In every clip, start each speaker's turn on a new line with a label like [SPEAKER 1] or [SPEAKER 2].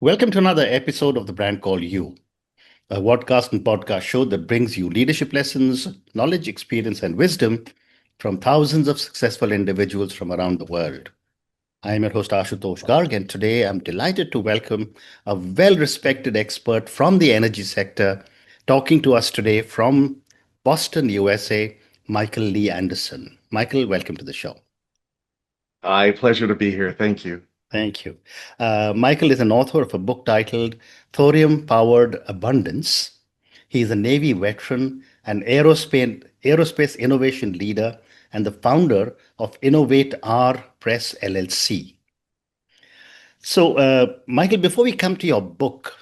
[SPEAKER 1] Welcome to another episode of the brand called You, a podcast and podcast show that brings you leadership lessons, knowledge, experience, and wisdom from thousands of successful individuals from around the world. I am your host, Ashutosh Garg, and today I'm delighted to welcome a well respected expert from the energy sector talking to us today from Boston, USA, Michael Lee Anderson. Michael, welcome to the show.
[SPEAKER 2] Hi, pleasure to be here. Thank you.
[SPEAKER 1] Thank you. Michael is an author of a book titled Thorium Powered Abundance. He is a Navy veteran, an aerospace innovation leader, and the founder of Innovate R Press LLC. So, Michael, before we come to your book,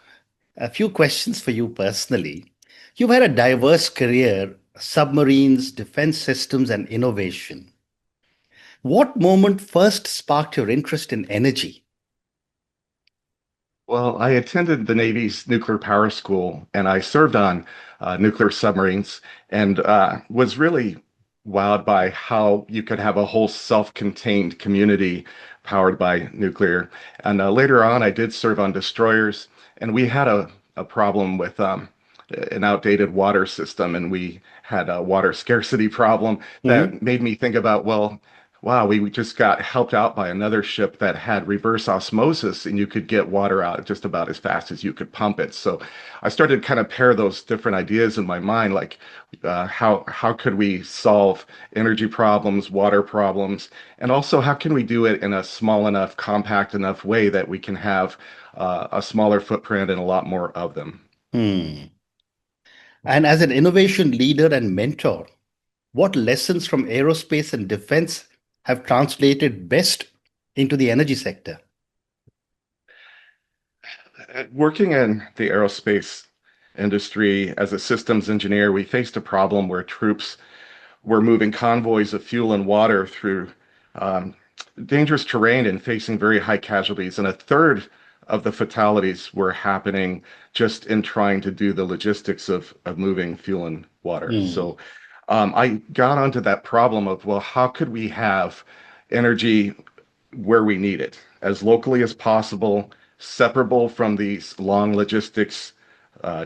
[SPEAKER 1] a few questions for you personally. You've had a diverse career: submarines, defense systems, and innovation. What moment first sparked your interest in energy?
[SPEAKER 2] Well, I attended the Navy's nuclear power school and I served on nuclear submarines and was really wowed by how you could have a whole self-contained community powered by nuclear. And later on, I did serve on destroyers, and we had a problem with an outdated water system, and we had a water scarcity problem
[SPEAKER 1] Mhm.
[SPEAKER 2] that made me think about, well, wow, we just got helped out by another ship that had reverse osmosis, and you could get water out just about as fast as you could pump it. So I started to kind of pair those different ideas in my mind, like how could we solve energy problems, water problems, and also how can we do it in a small enough, compact enough way that we can have a smaller footprint and a lot more of them.
[SPEAKER 1] Hmm. And as an innovation leader and mentor, what lessons from aerospace and defense have translated best into the energy sector?
[SPEAKER 2] Working in the aerospace industry as a systems engineer, we faced a problem where troops were moving convoys of fuel and water through um, dangerous terrain and facing very high casualties. And a third of the fatalities were happening just in trying to do the logistics of moving fuel and water.
[SPEAKER 1] Hmm.
[SPEAKER 2] So I got onto that problem of, well, how could we have energy where we need it, as locally as possible, separable from these long logistics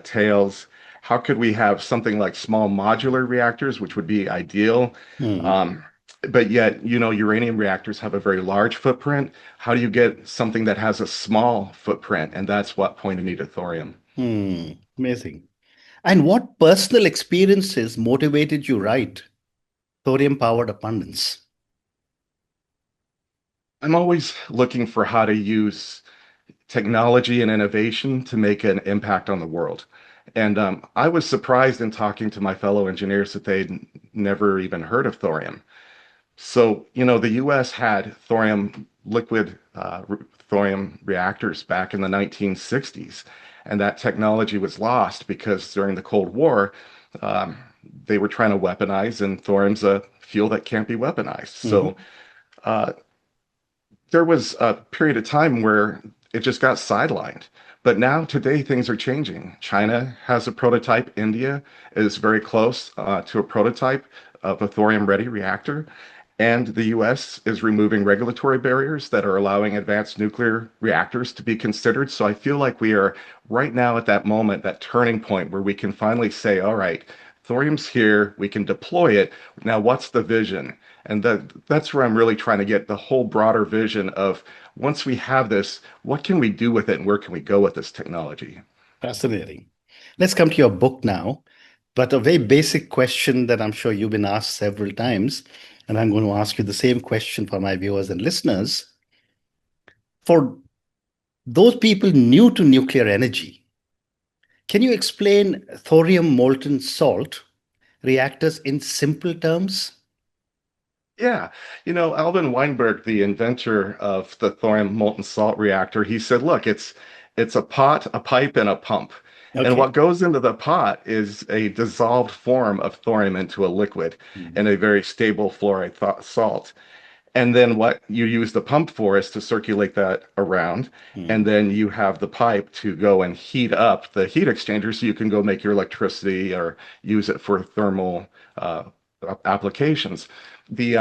[SPEAKER 2] tails? How could we have something like small modular reactors, which would be ideal?
[SPEAKER 1] Hmm.
[SPEAKER 2] Um, but yet, uranium reactors have a very large footprint. How do you get something that has a small footprint? And that's what pointed me to thorium.
[SPEAKER 1] Hmm. Amazing. And what personal experiences motivated you write Thorium Powered Abundance?
[SPEAKER 2] I'm always looking for how to use technology and innovation to make an impact on the world. And I was surprised in talking to my fellow engineers that they'd never even heard of thorium. So, the US had thorium reactors back in the 1960s, and that technology was lost because during the Cold War, um, they were trying to weaponize, and thorium's a fuel that can't be weaponized.
[SPEAKER 1] Hmm.
[SPEAKER 2] So, uh, there was a period of time where it just got sidelined. But now, today, things are changing. China has a prototype. India is very close to a prototype of a thorium-ready reactor. And the US is removing regulatory barriers that are allowing advanced nuclear reactors to be considered. So I feel like we are right now at that moment, that turning point where we can finally say, all right, thorium's here, we can deploy it. Now, what's the vision? And that's where I'm really trying to get the whole broader vision of once we have this, what can we do with it and where can we go with this technology?
[SPEAKER 1] Fascinating. Let's come to your book now. But a very basic question that I'm sure you've been asked several times, and I'm going to ask you the same question for my viewers and listeners. For those people new to nuclear energy, can you explain thorium molten salt reactors in simple terms?
[SPEAKER 2] Yeah, Alvin Weinberg, the inventor of the thorium molten salt reactor, he said, look, it's a pot, a pipe, and a pump. And
[SPEAKER 1] Okay.
[SPEAKER 2] what goes into the pot is a dissolved form of thorium into a liquid
[SPEAKER 1] Mhm.
[SPEAKER 2] and a very stable fluoride salt. And then what you use the pump for is to circulate that around. And
[SPEAKER 1] Mhm.
[SPEAKER 2] then you have the pipe to go and heat up the heat exchanger so you can go make your electricity or use it for thermal applications. The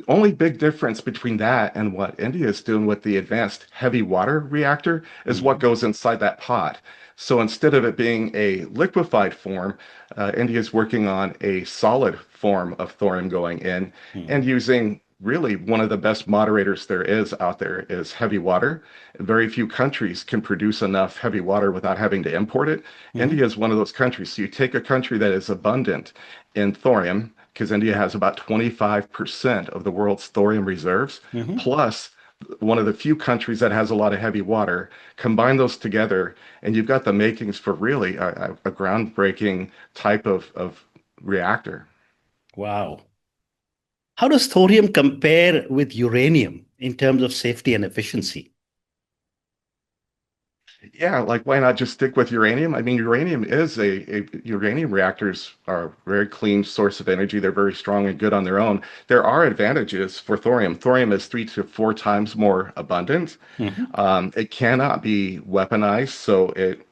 [SPEAKER 2] only big difference between that and what India is doing with the advanced heavy water reactor is what
[SPEAKER 1] Mhm.
[SPEAKER 2] goes inside that pot. So instead of it being a liquefied form, India is working on a solid form of thorium going in and
[SPEAKER 1] Mhm.
[SPEAKER 2] using really one of the best moderators there is out there is heavy water. Very few countries can produce enough heavy water without having to import it.
[SPEAKER 1] Mhm.
[SPEAKER 2] India is one of those countries. So you take a country that is abundant in thorium, because India has about 25% of the world's thorium reserves,
[SPEAKER 1] Mhm.
[SPEAKER 2] plus one of the few countries that has a lot of heavy water. Combine those together, and you've got the makings for really a groundbreaking type of reactor.
[SPEAKER 1] Wow. How does thorium compare with uranium in terms of safety and efficiency?
[SPEAKER 2] Yeah, like why not just stick with uranium? I mean, uranium is a uranium reactors are a very clean source of energy. They're very strong and good on their own. There are advantages for thorium. Thorium is 3 to 4 times more abundant.
[SPEAKER 1] Mhm.
[SPEAKER 2] It cannot be weaponized, so it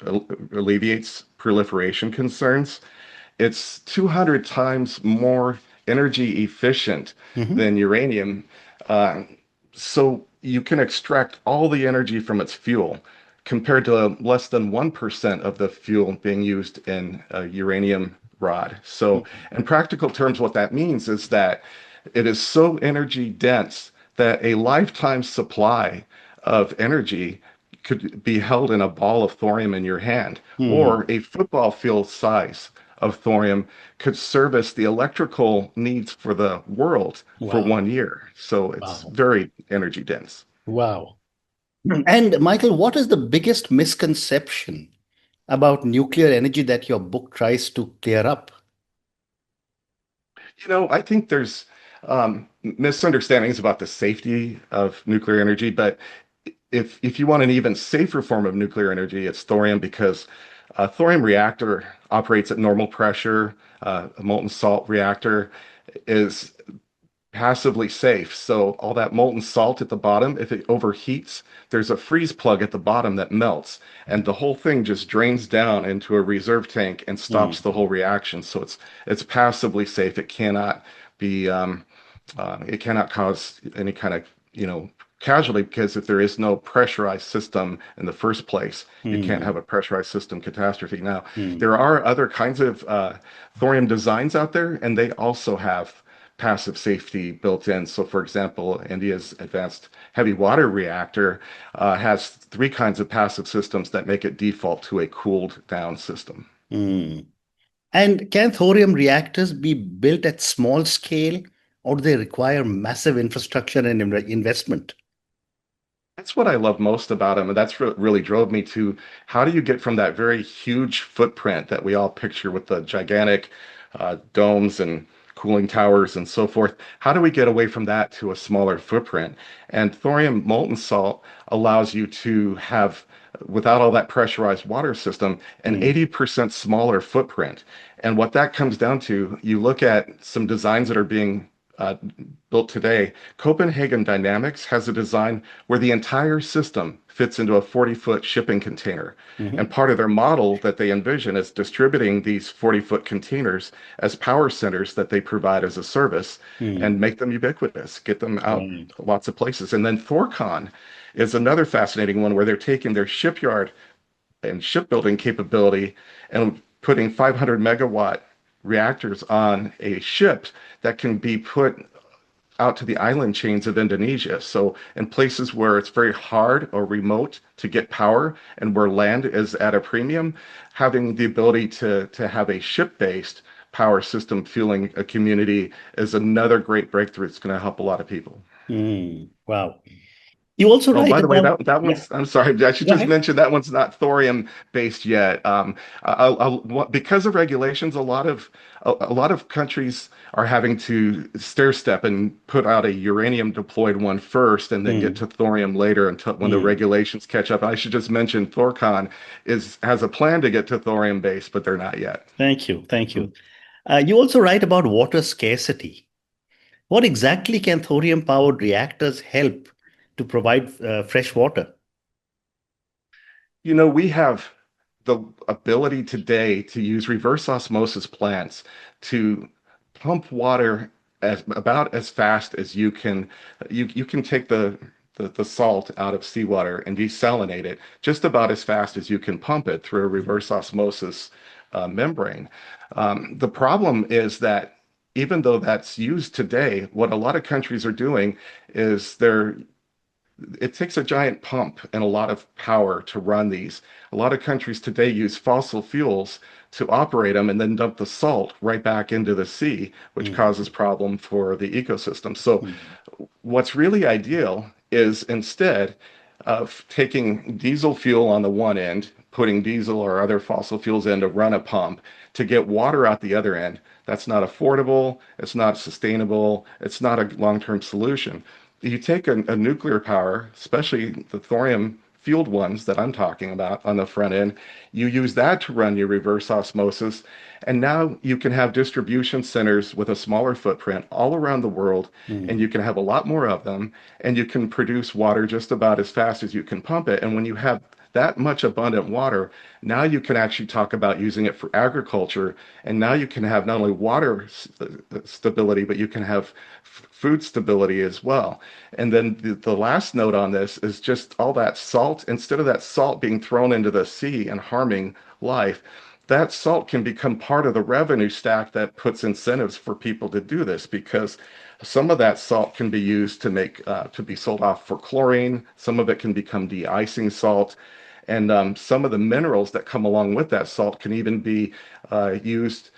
[SPEAKER 2] alleviates proliferation concerns. It's 200 times more energy efficient
[SPEAKER 1] Mhm.
[SPEAKER 2] than uranium. Uh, so you can extract all the energy from its fuel compared to less than 1% of the fuel being used in a uranium rod. So,
[SPEAKER 1] Mhm.
[SPEAKER 2] in practical terms, what that means is that it is so energy dense that a lifetime supply of energy could be held in a ball of thorium in your hand, or
[SPEAKER 1] Mhm.
[SPEAKER 2] a football field size of thorium could service the electrical needs for the world for
[SPEAKER 1] Wow.
[SPEAKER 2] 1 year. So it's
[SPEAKER 1] Wow.
[SPEAKER 2] very energy dense.
[SPEAKER 1] Wow. And Michael, what is the biggest misconception about nuclear energy that your book tries to clear up?
[SPEAKER 2] I think there's misunderstandings about the safety of nuclear energy, but if you want an even safer form of nuclear energy, it's thorium because a thorium reactor operates at normal pressure. A molten salt reactor is passively safe. So all that molten salt at the bottom, if it overheats, there's a freeze plug at the bottom that melts, and the whole thing just drains down into a reserve tank and stops the
[SPEAKER 1] Mhm.
[SPEAKER 2] whole reaction. So it's passively safe. Be it cannot cause any kind of casualty because if there is no pressurized system in the first place, you can't have
[SPEAKER 1] Mhm.
[SPEAKER 2] a pressurized system catastrophe. Now,
[SPEAKER 1] Mhm.
[SPEAKER 2] there are other kinds of thorium designs out there, and they also have passive safety built in. So, for example, India's advanced heavy water reactor has three kinds of passive systems that make it default to a cooled down system.
[SPEAKER 1] Mhm. And can thorium reactors be built at small scale, or do they require massive infrastructure and investment?
[SPEAKER 2] That's what I love most about him, and that's what really drove me to how do you get from that very huge footprint that we all picture with the gigantic domes and cooling towers and so forth? How do we get away from that to a smaller footprint? And thorium molten salt allows you to have, without all that pressurized water system, an
[SPEAKER 1] Mhm.
[SPEAKER 2] 80% smaller footprint. And what that comes down to, you look at some designs that are being uh, built today. Copenhagen Dynamics has a design where the entire system fits into a 40-foot shipping container. And
[SPEAKER 1] Mhm.
[SPEAKER 2] part of their model that they envision is distributing these 40-foot containers as power centers that they provide as a service
[SPEAKER 1] Mhm.
[SPEAKER 2] and make them ubiquitous, get them out
[SPEAKER 1] Right.
[SPEAKER 2] lots of places. And then Thorcon is another fascinating one where they're taking their shipyard and shipbuilding capability and putting 500 megawatt reactors on a ship that can be put out to the island chains of Indonesia. So, in places where it's very hard or remote to get power and where land is at a premium, having the ability to have a ship-based power system fueling a community is another great breakthrough. It's going to help a lot of people.
[SPEAKER 1] Mhm. Wow. You also
[SPEAKER 2] Oh,
[SPEAKER 1] write
[SPEAKER 2] by the way,
[SPEAKER 1] about,
[SPEAKER 2] that
[SPEAKER 1] yeah,
[SPEAKER 2] one's, I'm sorry, I should
[SPEAKER 1] go
[SPEAKER 2] just
[SPEAKER 1] ahead.
[SPEAKER 2] mention that one's not thorium based yet. Because of regulations, a lot of countries are having to stair step and put out a uranium deployed one first and then get
[SPEAKER 1] Mm.
[SPEAKER 2] to thorium later until when the
[SPEAKER 1] Mm.
[SPEAKER 2] regulations catch up. I should just mention Thorcon has a plan to get to thorium based, but they're not yet.
[SPEAKER 1] Thank you. Thank you. You also write about water scarcity. What exactly can thorium powered reactors help to provide fresh water?
[SPEAKER 2] We have the ability today to use reverse osmosis plants to pump water as about as fast as you can. You can take the salt out of seawater and desalinate it just about as fast as you can pump it through a reverse osmosis membrane. The problem is that even though that's used today, what a lot of countries are doing is it takes a giant pump and a lot of power to run these. A lot of countries today use fossil fuels to operate them and then dump the salt right back into the sea, which causes
[SPEAKER 1] Mm,
[SPEAKER 2] problem for the ecosystem. So
[SPEAKER 1] mm,
[SPEAKER 2] what's really ideal is instead of taking diesel fuel on the one end, putting diesel or other fossil fuels in to run a pump to get water out the other end. That's not affordable, it's not sustainable, it's not a long-term solution. You take a nuclear power, especially the thorium fueled ones that I'm talking about on the front end, you use that to run your reverse osmosis, and now you can have distribution centers with a smaller footprint all around the world, and you
[SPEAKER 1] mm,
[SPEAKER 2] can have a lot more of them, and you can produce water just about as fast as you can pump it. And when you have that much abundant water, now you can actually talk about using it for agriculture. And now you can have not only water stability, but you can have food stability as well. And then the last note on this is just all that salt, instead of that salt being thrown into the sea and harming life, that salt can become part of the revenue stack that puts incentives for people to do this because some of that salt can be used to make to be sold off for chlorine. Some of it can become de-icing salt, and some of the minerals that come along with that salt can even be used.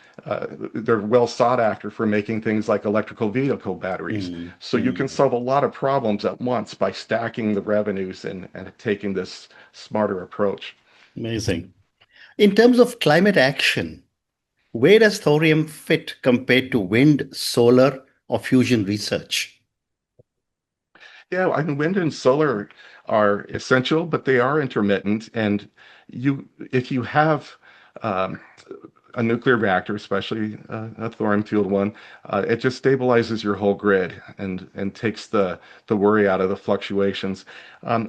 [SPEAKER 2] They're well sought after for making things like electrical vehicle batteries.
[SPEAKER 1] mm,
[SPEAKER 2] So you can
[SPEAKER 1] mm.
[SPEAKER 2] solve a lot of problems at once by stacking the revenues and taking this smarter approach.
[SPEAKER 1] Amazing. In terms of climate action, where does thorium fit compared to wind, solar, or fusion research?
[SPEAKER 2] Yeah, I mean, wind and solar are essential, but they are intermittent. And if you have um, a nuclear reactor, especially a thorium-fueled one, it just stabilizes your whole grid and takes the worry out of the fluctuations.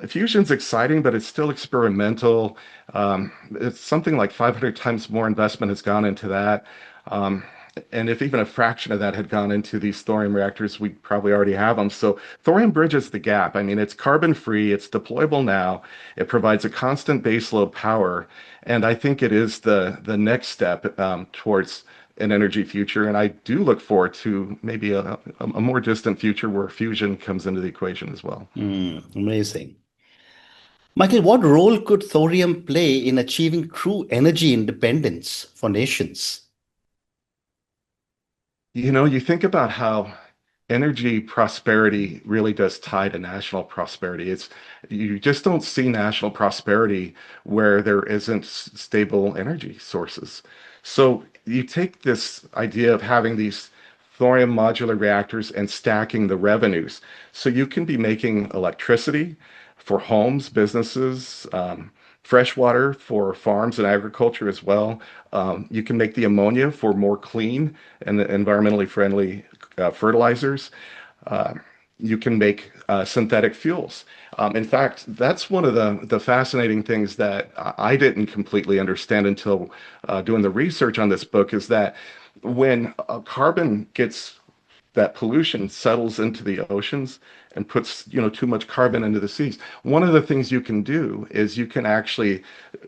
[SPEAKER 2] Fusion's exciting, but it's still experimental. It's something like 500 times more investment has gone into that. Um, and if even a fraction of that had gone into these thorium reactors, we'd probably already have them. So thorium bridges the gap. I mean, it's carbon free, it's deployable now, it provides a constant baseload power, and I think it is the next step towards an energy future. And I do look forward to maybe a more distant future where fusion comes into the equation as well.
[SPEAKER 1] Amazing. Michael, what role could thorium play in achieving true energy independence for nations?
[SPEAKER 2] You know, you think about how energy prosperity really does tie to national prosperity. It's you just don't see national prosperity where there isn't stable energy sources. So you take this idea of having these thorium modular reactors and stacking the revenues. So you can be making electricity for homes, businesses, fresh water for farms and agriculture as well. You can make the ammonia for more clean and environmentally friendly fertilizers. Uh, you can make synthetic fuels. In fact, that's one of the fascinating things that I didn't completely understand until doing the research on this book is that when carbon gets that pollution settles into the oceans and puts, too much carbon into the seas. One of the things you can do is you can actually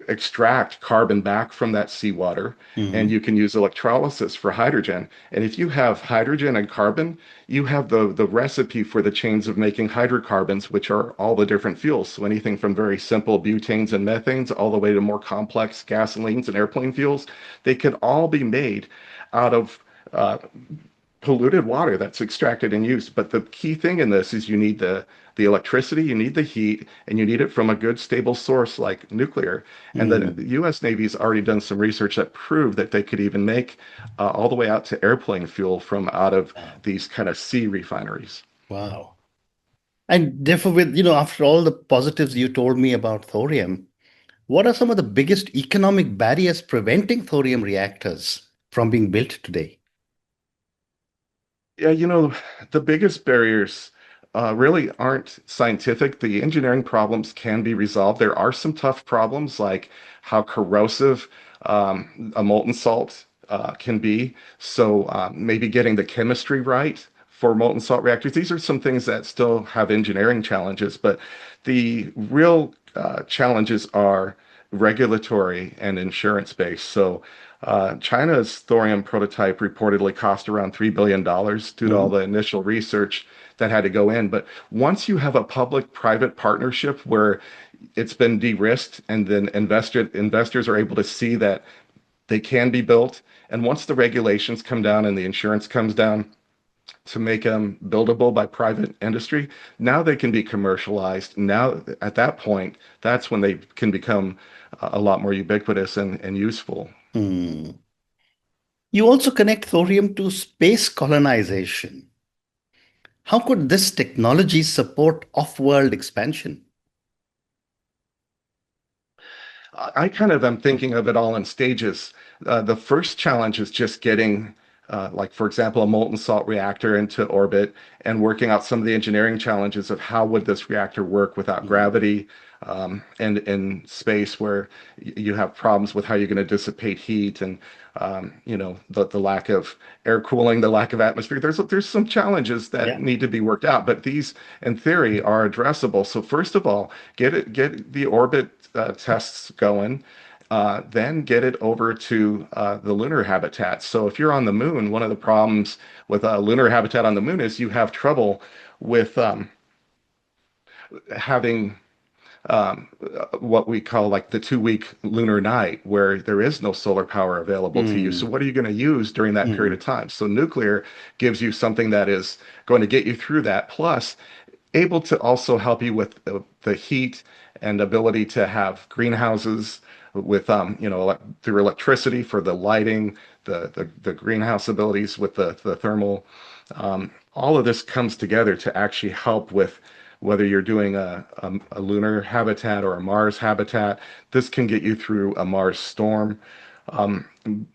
[SPEAKER 2] extract carbon back from that seawater, and
[SPEAKER 1] Hmm.
[SPEAKER 2] you can use electrolysis for hydrogen. And if you have hydrogen and carbon, you have the recipe for the chains of making hydrocarbons, which are all the different fuels. So anything from very simple butanes and methanes all the way to more complex gasolines and airplane fuels, they can all be made out of uh, polluted water that's extracted and used. But the key thing in this is you need the electricity, you need the heat, and you need it from a good stable source like nuclear. And the
[SPEAKER 1] Hmm.
[SPEAKER 2] U.S. Navy's already done some research that proved that they could even make all the way out to airplane fuel from out of
[SPEAKER 1] Wow.
[SPEAKER 2] these kind of sea refineries.
[SPEAKER 1] Wow. And therefore, after all the positives you told me about thorium, what are some of the biggest economic barriers preventing thorium reactors from being built today?
[SPEAKER 2] Yeah, the biggest barriers really aren't scientific. The engineering problems can be resolved. There are some tough problems like how corrosive a molten salt can be. So maybe getting the chemistry right for molten salt reactors. These are some things that still have engineering challenges, but the real challenges are regulatory and insurance based. So China's thorium prototype reportedly cost around $3 billion due to all
[SPEAKER 1] Mhm.
[SPEAKER 2] the initial research that had to go in. But once you have a public-private partnership where it's been de-risked and then investors are able to see that they can be built, and once the regulations come down and the insurance comes down to make them buildable by private industry, now they can be commercialized. Now, at that point, that's when they can become a lot more ubiquitous and useful.
[SPEAKER 1] Hmm. You also connect thorium to space colonization. How could this technology support off-world expansion?
[SPEAKER 2] I kind of am thinking of it all in stages. The first challenge is just getting, like, for example, a molten salt reactor into orbit and working out some of the engineering challenges of how would this reactor work without
[SPEAKER 1] Hmm.
[SPEAKER 2] gravity, and in space where you have problems with how you're going to dissipate heat and the lack of air cooling, the lack of atmosphere. There's some challenges that
[SPEAKER 1] Yeah.
[SPEAKER 2] need to be worked out, but these, in theory, are addressable. So first of all, get the orbit tests going, then get it over to the lunar habitat. So if you're on the moon, one of the problems with a lunar habitat on the moon is you have trouble with having what we call like the 2 week lunar night, where there is no solar power available to you. So
[SPEAKER 1] Hmm.
[SPEAKER 2] what are you going to use during that period
[SPEAKER 1] Hmm.
[SPEAKER 2] of time? So nuclear gives you something that is going to get you through that, plus able to also help you with the heat and ability to have greenhouses with through electricity for the lighting, the greenhouse abilities with the thermal. All of this comes together to actually help with whether you're doing a lunar habitat or a Mars habitat. This can get you through a Mars storm. Um,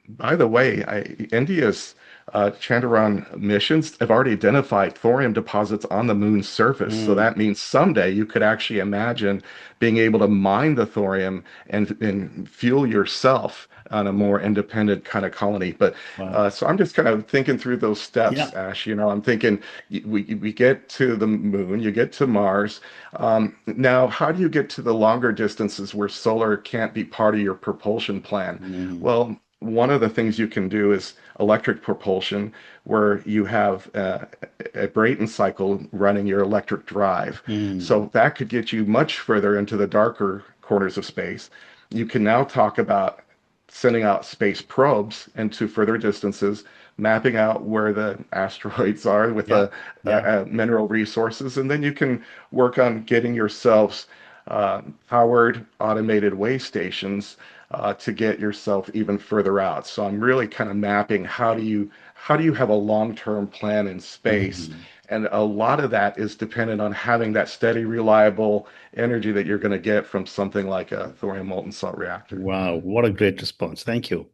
[SPEAKER 2] by the way, India's Chandrayaan missions have already identified thorium deposits on the moon's surface. So
[SPEAKER 1] Hmm.
[SPEAKER 2] that means someday you could actually imagine being able to mine the thorium and fuel yourself on a more independent kind of colony. But
[SPEAKER 1] Wow.
[SPEAKER 2] so I'm just kind of thinking through those steps,
[SPEAKER 1] Yeah.
[SPEAKER 2] Ash. I'm thinking we get to the moon, you get to Mars. Now, how do you get to the longer distances where solar can't be part of your propulsion plan?
[SPEAKER 1] Hmm.
[SPEAKER 2] Well, one of the things you can do is electric propulsion, where you have a Brayton cycle running your electric drive.
[SPEAKER 1] Hmm.
[SPEAKER 2] So that could get you much further into the darker corners of space. You can now talk about sending out space probes into further distances, mapping out where the asteroids are with
[SPEAKER 1] Yeah.
[SPEAKER 2] the
[SPEAKER 1] Yeah.
[SPEAKER 2] mineral resources, and then you can work on getting yourselves powered automated way stations to get yourself even further out. So I'm really kind of mapping how do you have a long-term plan in space,
[SPEAKER 1] Hmm.
[SPEAKER 2] and a lot of that is dependent on having that steady, reliable energy that you're going to get from something like a thorium molten salt reactor.
[SPEAKER 1] Wow. What a great response. Thank you.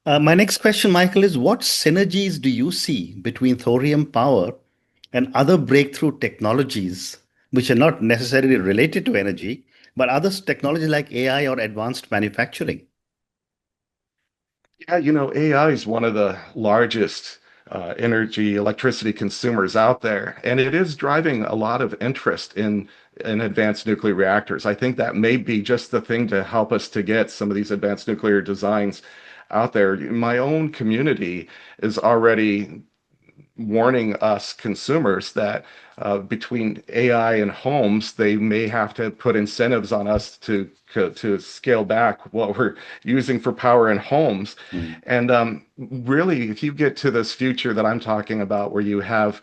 [SPEAKER 1] My next question, Michael, is what synergies do you see between thorium power and other breakthrough technologies which are not necessarily related to energy, but other technologies like AI or advanced manufacturing?
[SPEAKER 2] Yeah, AI is one of the largest energy, electricity consumers out there, and it is driving a lot of interest in advanced nuclear reactors. I think that may be just the thing to help us to get some of these advanced nuclear designs out there. My own community is already warning us consumers that between AI and homes, they may have to put incentives on us to scale back what we're using for power in homes.
[SPEAKER 1] Mm.
[SPEAKER 2] And really, if you get to this future that I'm talking about, where you have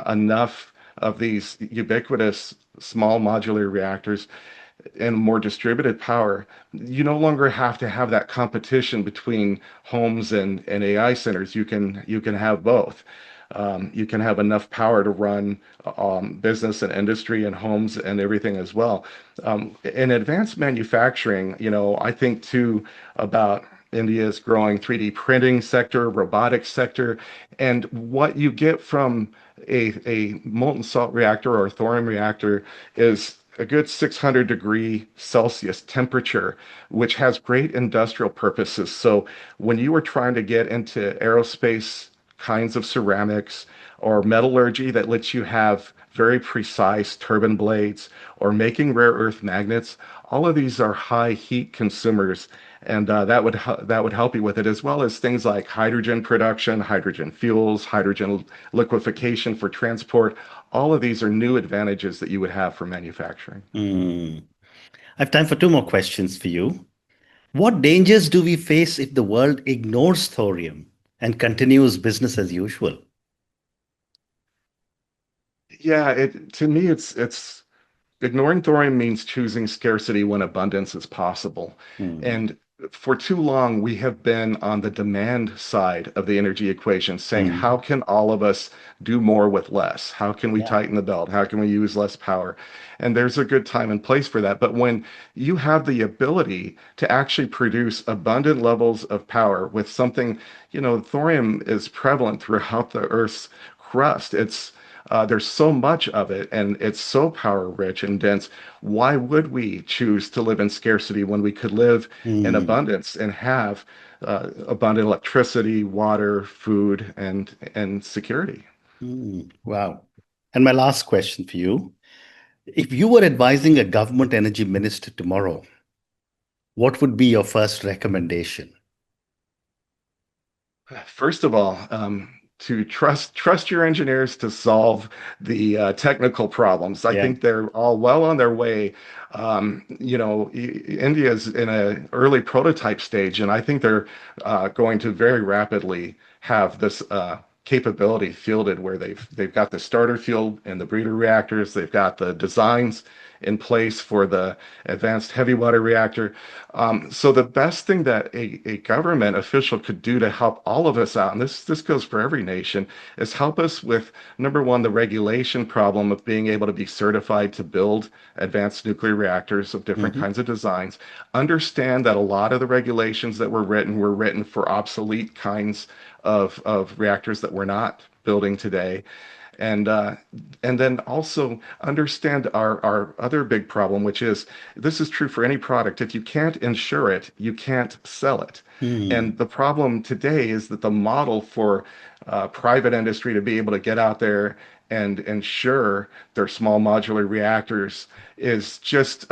[SPEAKER 2] enough of these ubiquitous small modular reactors and more distributed power, you no longer have to have that competition between homes and AI centers. You can have both. You can have enough power to run business and industry and homes and everything as well. In advanced manufacturing, I think too about India's growing 3D printing sector, robotics sector, and what you get from a molten salt reactor or a thorium reactor is a good 600 degree Celsius temperature, which has great industrial purposes. So when you are trying to get into aerospace kinds of ceramics or metallurgy that lets you have very precise turbine blades or making rare earth magnets, all of these are high heat consumers, and that would help you with it, as well as things like hydrogen production, hydrogen fuels, hydrogen liquefaction for transport. All of these are new advantages that you would have for manufacturing.
[SPEAKER 1] Hmm. I have time for two more questions for you. What dangers do we face if the world ignores thorium and continues business as usual?
[SPEAKER 2] Yeah, it to me it's ignoring thorium means choosing scarcity when abundance is possible.
[SPEAKER 1] Hmm.
[SPEAKER 2] And for too long, we have been on the demand side of the energy equation, saying,
[SPEAKER 1] Hmm.
[SPEAKER 2] how can all of us do more with less? How can we
[SPEAKER 1] Yeah.
[SPEAKER 2] tighten the belt? How can we use less power? And there's a good time and place for that. But when you have the ability to actually produce abundant levels of power with something, thorium is prevalent throughout the Earth's crust. There's so much of it, and it's so power rich and dense. Why would we choose to live in scarcity when we could live in
[SPEAKER 1] Hmm.
[SPEAKER 2] abundance and have abundant electricity, water, food, and security?
[SPEAKER 1] Hmm. Wow. And my last question for you. If you were advising a government energy minister tomorrow, what would be your first recommendation?
[SPEAKER 2] First of all, to trust your engineers to solve the technical problems. I
[SPEAKER 1] Yeah.
[SPEAKER 2] think they're all well on their way. India is in an early prototype stage, and I think they're going to very rapidly have this capability fielded where they've got the starter fuel and the breeder reactors. They've got the designs in place for the advanced heavy water reactor. So the best thing that a government official could do to help all of us out, and this goes for every nation, is help us with number one, the regulation problem of being able to be certified to build advanced nuclear reactors of different
[SPEAKER 1] Hmm.
[SPEAKER 2] kinds of designs. Understand that a lot of the regulations that were written for obsolete kinds of reactors that we're not building today, and uh, and then also understand our other big problem, which is this is true for any product. If you can't insure it, you can't sell it.
[SPEAKER 1] Hmm.
[SPEAKER 2] And the problem today is that the model for private industry to be able to get out there and insure their small modular reactors is just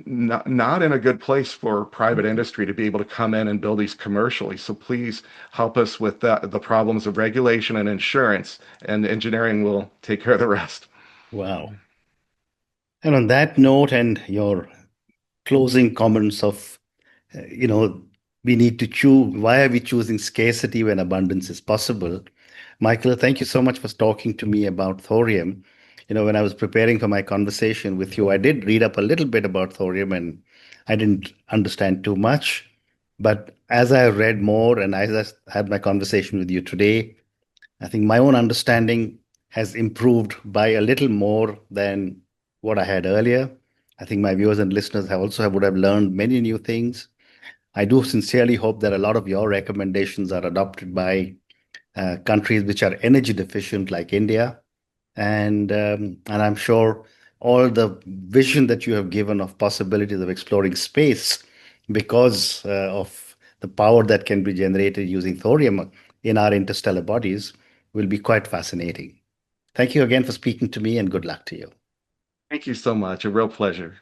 [SPEAKER 2] not in a good place for private industry to be able to come in and build these commercially. So please help us with the problems of regulation and insurance, and engineering will take care of the rest.
[SPEAKER 1] Wow. And on that note, and your closing comments of, uh, you know, we need to choose, why are we choosing scarcity when abundance is possible? Michael, thank you so much for talking to me about thorium. When I was preparing for my conversation with you, I did read up a little bit about thorium and I didn't understand too much. But as I read more and as I had my conversation with you today, I think my own understanding has improved by a little more than what I had earlier. I think my viewers and listeners would have learned many new things. I do sincerely hope that a lot of your recommendations are adopted by countries which are energy deficient, like India, and I'm sure all the vision that you have given of possibilities of exploring space because of the power that can be generated using thorium in our interstellar bodies will be quite fascinating. Thank you again for speaking to me, and good luck to you.
[SPEAKER 2] Thank you so much. A real pleasure.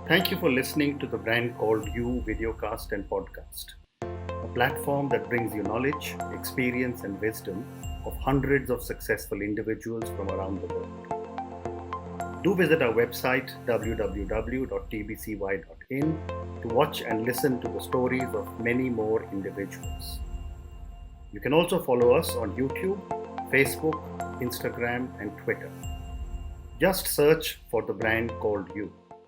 [SPEAKER 1] Thank you for listening to the Brand Called You videocast and podcast, a platform that brings you knowledge, experience, and wisdom of hundreds of successful individuals from around the world. Do visit our website www.tbcy.in to watch and listen to the stories of many more individuals. You can also follow us on YouTube, Facebook, Instagram, and Twitter. Just search for the brand called You.